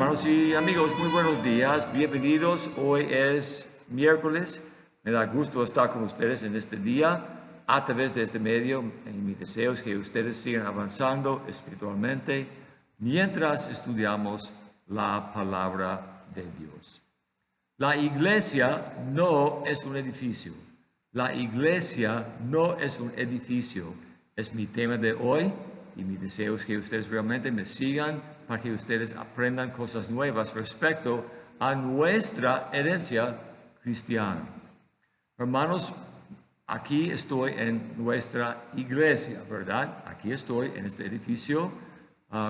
Hermanos y amigos, muy buenos días, bienvenidos. Hoy es miércoles, me da gusto estar con ustedes en este día a través de este medio. Mi deseo es que ustedes sigan avanzando espiritualmente mientras estudiamos la palabra de Dios. La iglesia no es un edificio. La iglesia no es un edificio. Es mi tema de hoy y mi deseo es que ustedes realmente me sigan para que ustedes aprendan cosas nuevas respecto a nuestra herencia cristiana. Hermanos, aquí estoy en nuestra iglesia, ¿verdad? Aquí estoy en este edificio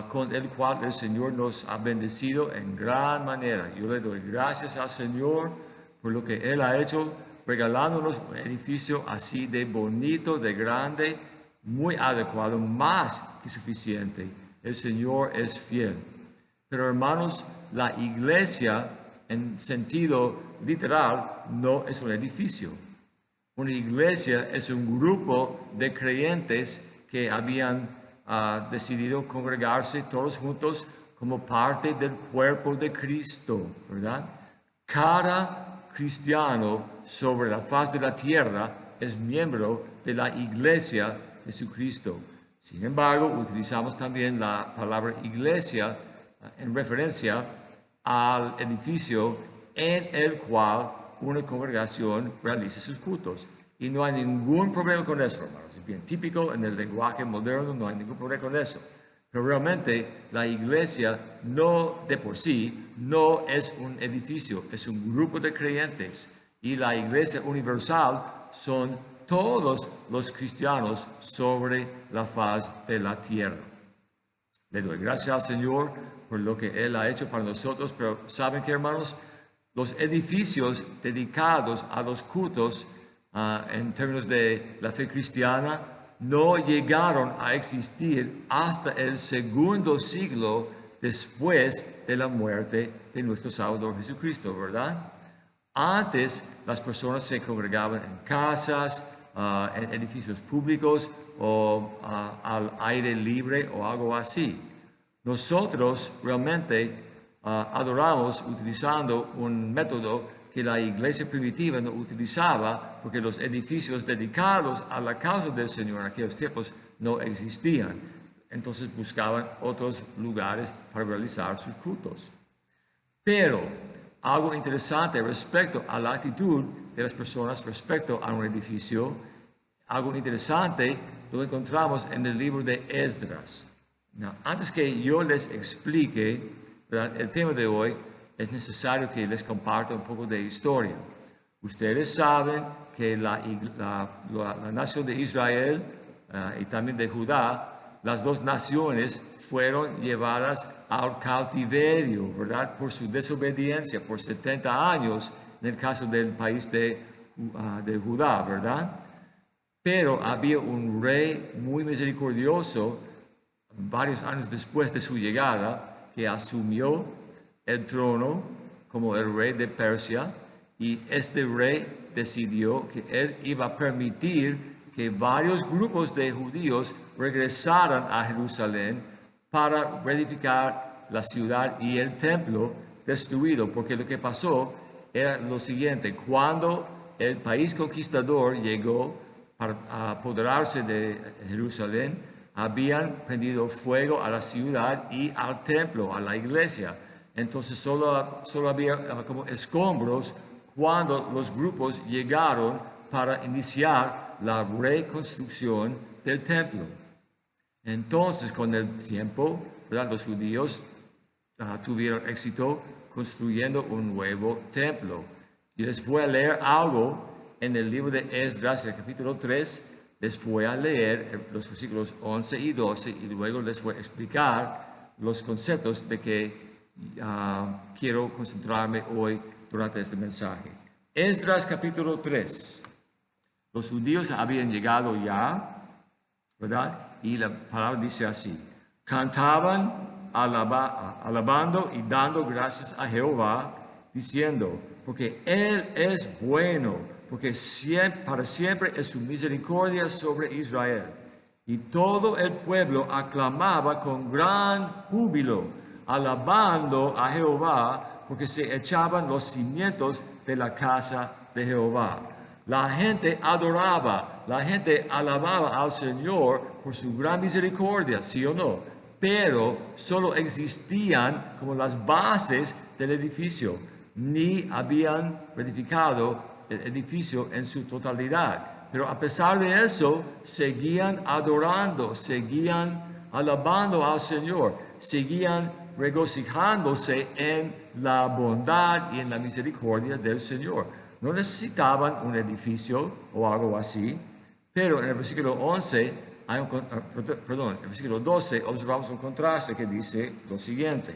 con el cual el Señor nos ha bendecido en gran manera. Yo le doy gracias al Señor por lo que Él ha hecho, regalándonos un edificio así de bonito, de grande, muy adecuado, más que suficiente. El Señor es fiel. Pero hermanos, la iglesia en sentido literal no es un edificio. Una iglesia es un grupo de creyentes que habían decidido congregarse todos juntos como parte del cuerpo de Cristo, ¿verdad? Cada cristiano sobre la faz de la tierra es miembro de la iglesia de Jesucristo. Sin embargo, utilizamos también la palabra iglesia en referencia al edificio en el cual una congregación realiza sus cultos. Y no hay ningún problema con eso, hermanos. Es bien típico en el lenguaje moderno, no hay ningún problema con eso. Pero realmente la iglesia no de por sí no es un edificio, es un grupo de creyentes. Y la iglesia universal son todos los cristianos sobre la faz de la tierra. Le doy gracias al Señor por lo que Él ha hecho para nosotros, pero ¿saben qué, hermanos? Los edificios dedicados a los cultos en términos de la fe cristiana no llegaron a existir hasta el segundo siglo después de la muerte de nuestro Salvador Jesucristo, ¿verdad? Antes las personas se congregaban en casas, en edificios públicos o al aire libre o algo así. Nosotros realmente adoramos utilizando un método que la iglesia primitiva no utilizaba porque los edificios dedicados a la causa del Señor en aquellos tiempos no existían. Entonces buscaban otros lugares para realizar sus cultos. Pero algo interesante respecto a la actitud de las personas respecto a un edificio, algo interesante lo encontramos en el libro de Esdras. Now, antes que yo les explique, ¿verdad?, el tema de hoy, es necesario que les comparta un poco de historia. Ustedes saben que la nación de Israel y también de Judá, las dos naciones fueron llevadas al cautiverio, ¿verdad?, por su desobediencia, por 70 años, en el caso del país de Judá, ¿verdad? Pero había un rey muy misericordioso, varios años después de su llegada, que asumió el trono como el rey de Persia, y este rey decidió que él iba a permitir que varios grupos de judíos regresaran a Jerusalén para reedificar la ciudad y el templo destruido, porque lo que pasó era lo siguiente: cuando el país conquistador llegó para apoderarse de Jerusalén, habían prendido fuego a la ciudad y al templo, a la iglesia. Entonces solo había como escombros cuando los grupos llegaron para iniciar la reconstrucción del templo. Entonces, con el tiempo, ¿verdad?, los judíos tuvieron éxito construyendo un nuevo templo. Y les voy a leer algo en el libro de Esdras, el capítulo 3. Les voy a leer los versículos 11 y 12 y luego les voy a explicar los conceptos de que quiero concentrarme hoy durante este mensaje. Esdras capítulo 3. Los judíos habían llegado ya, ¿verdad? Y la palabra dice así: cantaban, alabando y dando gracias a Jehová, diciendo, porque Él es bueno, porque para siempre es su misericordia sobre Israel. Y todo el pueblo aclamaba con gran júbilo alabando a Jehová, porque se echaban los cimientos de la casa de Jehová. La gente adoraba, la gente alababa al Señor por su gran misericordia, ¿sí o no? Pero solo existían como las bases del edificio, ni habían edificado el edificio en su totalidad. Pero a pesar de eso, seguían adorando, seguían alabando al Señor, seguían regocijándose en la bondad y en la misericordia del Señor. No necesitaban un edificio o algo así, pero en el versículo 11, en el versículo 12, observamos un contraste que dice lo siguiente.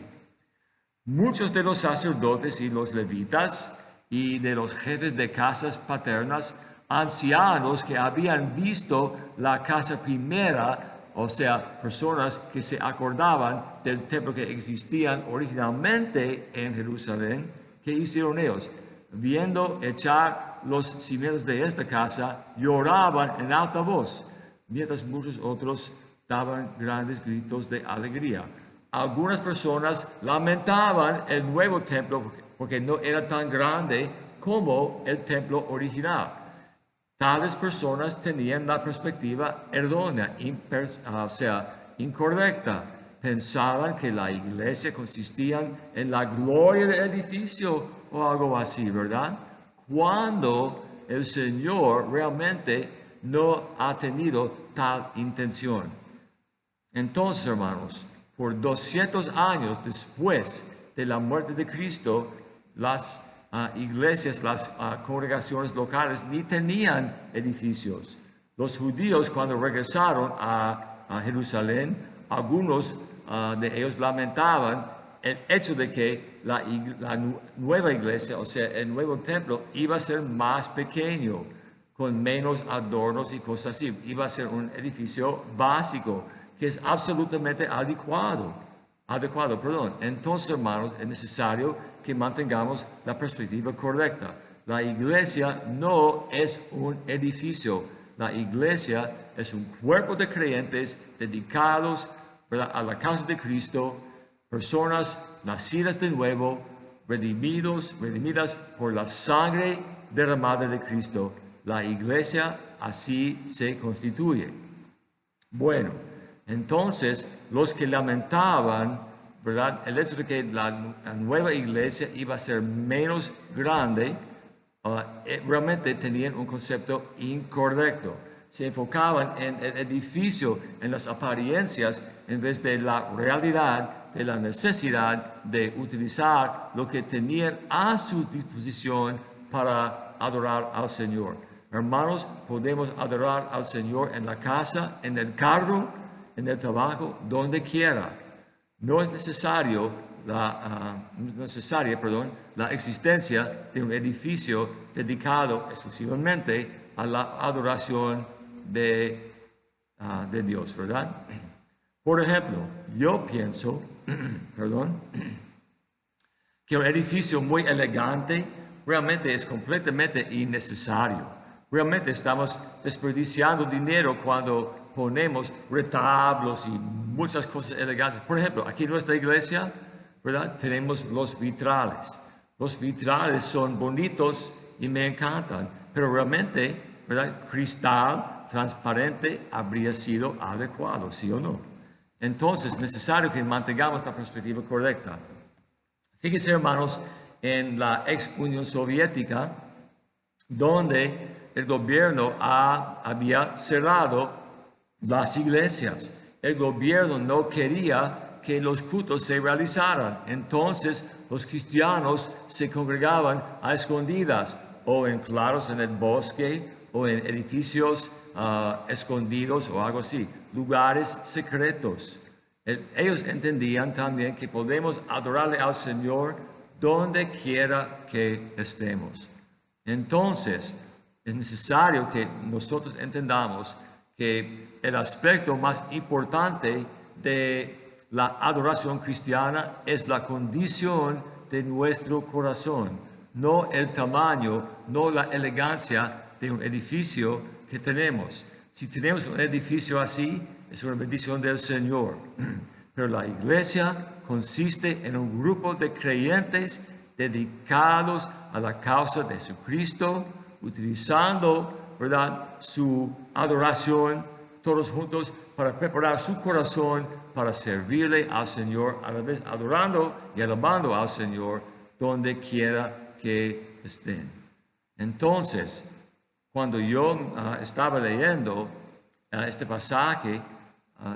Muchos de los sacerdotes y los levitas y de los jefes de casas paternas, ancianos que habían visto la casa primera, o sea, personas que se acordaban del templo que existían originalmente en Jerusalén, ¿qué hicieron ellos? Viendo echar los cimientos de esta casa, lloraban en alta voz, mientras muchos otros daban grandes gritos de alegría. Algunas personas lamentaban el nuevo templo porque no era tan grande como el templo original. Tales personas tenían la perspectiva errónea, o sea, incorrecta. Pensaban que la iglesia consistía en la gloria del edificio o algo así, ¿verdad? Cuando el Señor realmente no ha tenido tal intención. Entonces, hermanos, por 200 años después de la muerte de Cristo, las iglesias, las congregaciones locales ni tenían edificios. Los judíos, cuando regresaron a Jerusalén, algunos de ellos lamentaban el hecho de que la nueva iglesia, o sea, el nuevo templo, iba a ser más pequeño, con menos adornos y cosas así. Iba a ser un edificio básico, que es absolutamente adecuado. Entonces, hermanos, es necesario que mantengamos la perspectiva correcta. La iglesia no es un edificio. La iglesia es un cuerpo de creyentes dedicados, ¿verdad?, a la causa de Cristo, personas nacidas de nuevo, redimidas por la sangre derramada de Cristo. La iglesia así se constituye. Bueno, entonces los que lamentaban, ¿verdad?, el hecho de que la nueva iglesia iba a ser menos grande, realmente tenían un concepto incorrecto. Se enfocaban en el edificio, en las apariencias, en vez de la realidad, de la necesidad de utilizar lo que tenían a su disposición para adorar al Señor. Hermanos, podemos adorar al Señor en la casa, en el carro, en el trabajo, donde quiera. No es necesaria la existencia de un edificio dedicado exclusivamente a la adoración de Dios, ¿verdad? Por ejemplo, yo pienso, que un edificio muy elegante realmente es completamente innecesario. Realmente estamos desperdiciando dinero cuando ponemos retablos y muchas cosas elegantes. Por ejemplo, aquí en nuestra iglesia, ¿verdad?, tenemos los vitrales. Los vitrales son bonitos y me encantan, pero realmente, ¿verdad?, cristal transparente habría sido adecuado, ¿sí o no? Entonces, es necesario que mantengamos la perspectiva correcta. Fíjense, hermanos, en la ex Unión Soviética, donde el gobierno había cerrado las iglesias. El gobierno no quería que los cultos se realizaran. Entonces, los cristianos se congregaban a escondidas o en claros en el bosque o en edificios escondidos o algo así, lugares secretos. Ellos entendían también que podemos adorarle al Señor donde quiera que estemos. Entonces, es necesario que nosotros entendamos que el aspecto más importante de la adoración cristiana es la condición de nuestro corazón, no el tamaño, no la elegancia de un edificio que tenemos. Si tenemos un edificio así, es una bendición del Señor. Pero la iglesia consiste en un grupo de creyentes dedicados a la causa de Jesucristo, utilizando, ¿verdad?, su adoración todos juntos para preparar su corazón para servirle al Señor, a la vez adorando y alabando al Señor donde quiera que estén. Entonces, cuando yo estaba leyendo este pasaje,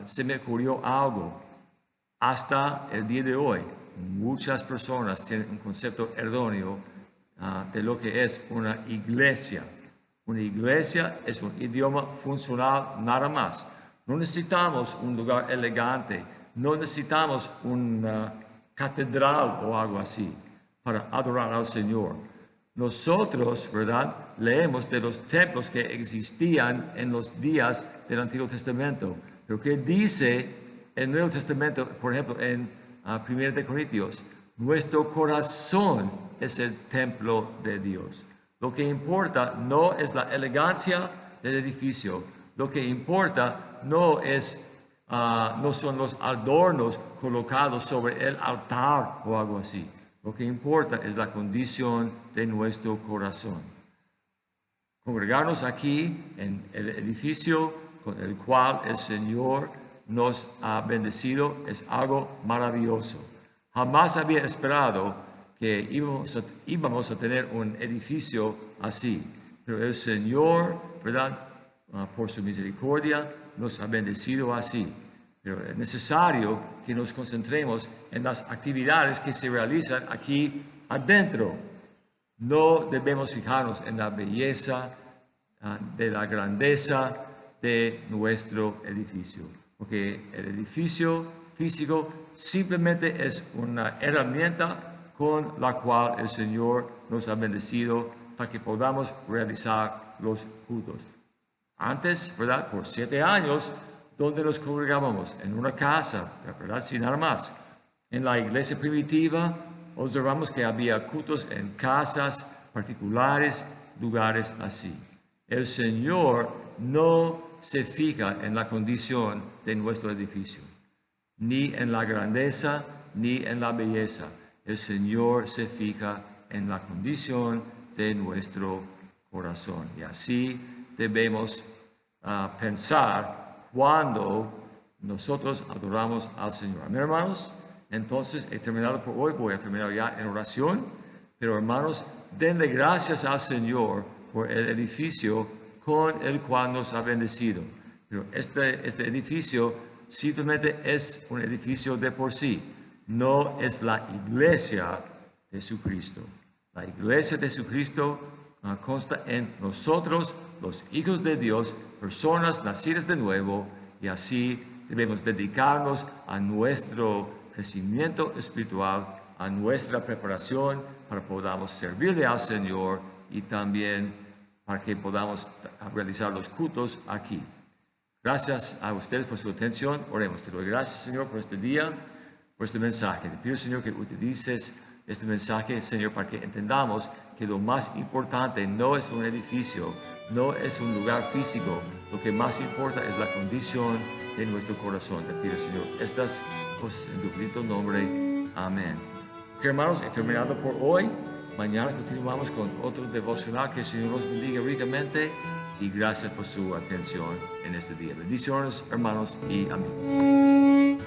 se me ocurrió algo. Hasta el día de hoy, muchas personas tienen un concepto erróneo de lo que es una iglesia. Una iglesia es un idioma funcional nada más. No necesitamos un lugar elegante, no necesitamos una catedral o algo así para adorar al Señor. Nosotros, ¿verdad?, leemos de los templos que existían en los días del Antiguo Testamento. Pero ¿qué dice el Nuevo Testamento? Por ejemplo, en 1 Corintios, nuestro corazón es el templo de Dios. Lo que importa no es la elegancia del edificio. Lo que importa no son los adornos colocados sobre el altar o algo así. Lo que importa es la condición de nuestro corazón. Congregarnos aquí en el edificio con el cual el Señor nos ha bendecido es algo maravilloso. Jamás había esperado que íbamos a tener un edificio así. Pero el Señor, ¿verdad?, por su misericordia, nos ha bendecido así. Pero es necesario que nos concentremos en las actividades que se realizan aquí adentro. No debemos fijarnos en la belleza, de la grandeza de nuestro edificio. Porque el edificio físico simplemente es una herramienta con la cual el Señor nos ha bendecido para que podamos realizar los cultos. Antes, ¿verdad?, por 7 años, donde nos congregábamos en una casa, ¿verdad?, sin nada más. En la iglesia primitiva, observamos que había cultos en casas particulares, lugares así. El Señor no se fija en la condición de nuestro edificio, ni en la grandeza, ni en la belleza. El Señor se fija en la condición de nuestro corazón. Y así debemos pensar cuando nosotros adoramos al Señor. Amén, hermanos. Entonces, he terminado por hoy. Voy a terminar ya en oración. Pero, hermanos, denle gracias al Señor por el edificio con el cual nos ha bendecido. Pero este edificio simplemente es un edificio de por sí. No es la iglesia de Jesucristo. La iglesia de Jesucristo consta en nosotros, los hijos de Dios, personas nacidas de nuevo, y así debemos dedicarnos a nuestro crecimiento espiritual, a nuestra preparación para que podamos servirle al Señor y también para que podamos realizar los cultos aquí. Gracias a ustedes por su atención. Oremos. Te doy gracias, Señor, por este día, por este mensaje. Te pido, Señor, que utilices este mensaje, Señor, para que entendamos que lo más importante no es un edificio, no es un lugar físico. Lo que más importa es la condición de nuestro corazón. Te pido, Señor, estas cosas en tu bendito nombre. Amén. Ok, hermanos, he terminado por hoy. Mañana continuamos con otro devocional. Que el Señor los bendiga ricamente y gracias por su atención en este día. Bendiciones, hermanos y amigos.